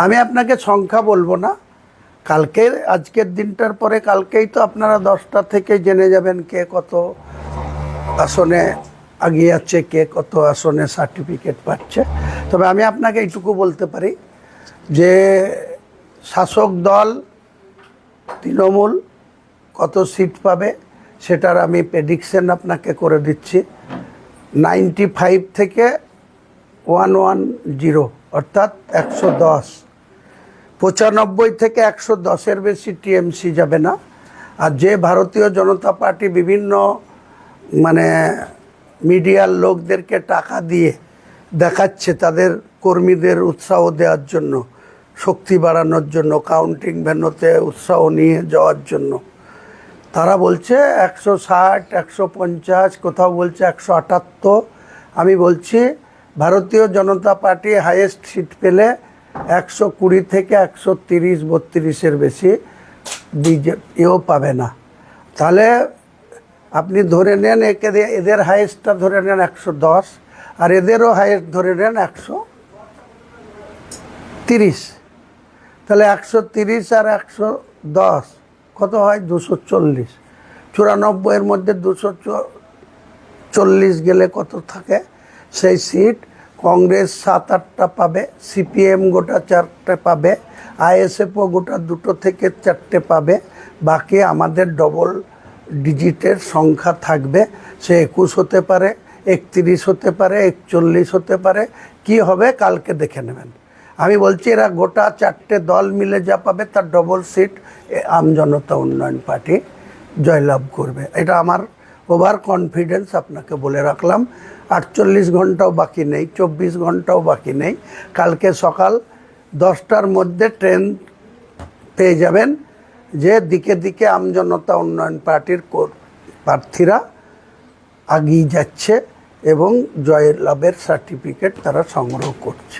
আমি আপনাকে সংখ্যা বলবো না, কালকে আজকের দিনটার পরে কালকেই তো আপনারা 10টা থেকে জেনে যাবেন কে কত আসনে এগিয়ে যাচ্ছে, কে কত আসনে সার্টিফিকেট পাচ্ছে। তবে আমি আপনাকে এইটুকু বলতে পারি যে শাসক দল তৃণমূল কত সিট পাবে সেটার আমি প্রেডিকশন আপনাকে করে দিচ্ছি। 95 থেকে 110 অর্থাৎ 110, 95 থেকে 110-এর বেশি টিএমসি যাবে না। আর যে ভারতীয় জনতা পার্টি বিভিন্ন মিডিয়ার লোকদেরকে টাকা দিয়ে দেখাচ্ছে তাদের কর্মীদের উৎসাহ দেওয়ার জন্য, শক্তি বাড়ানোর জন্য, কাউন্টিং ভ্যানুতে উৎসাহ নিয়ে যাওয়ার জন্য, তারা বলছে 160, 150, কোথাও বলছে 178। আমি বলছি ভারতীয় জনতা পার্টি হাইয়েস্ট সিট পেলে 120 থেকে 130-32-এর বেশি বিজেপিও পাবে না। তাহলে আপনি ধরে নেন এদের হাইয়েস্টটা ধরে নেন 110, আর এদেরও হাইয়েস্ট ধরে নেন 130। তাহলে 130 আর 110 কত হয়? 240। 94-এর মধ্যে 240 গেলে কত থাকে? সেই সিট কংগ্রেস 7-8টা পাবে, সিপিএম গোটা 4টে পাবে, আইএসএফও গোটা 2 থেকে 4টে পাবে। বাকি আমাদের ডবল ডিজিটের সংখ্যা থাকবে। সে 21 হতে পারে, 31 হতে পারে, 41 হতে পারে। কি হবে কালকে দেখে নেবেন। আমি বলছি এরা গোটা 4টে দল মিলে যা পাবে তার ডবল সিট আমজনতা উন্নয়ন পার্টি জয়লাভ করবে। এটা আমার ওভার কনফিডেন্স আপনাকে বলে রাখলাম। 48 ঘন্টাও বাকি নেই, 24 ঘন্টাও বাকি নেই। কালকে সকাল 10টার মধ্যে ট্রেন পেয়ে যাবেন যে দিকে দিকে আমজনতা উন্নয়ন পার্টির প্রার্থীরা এগিয়ে যাচ্ছে এবং জয়লাভের সার্টিফিকেট তারা সংগ্রহ করছে।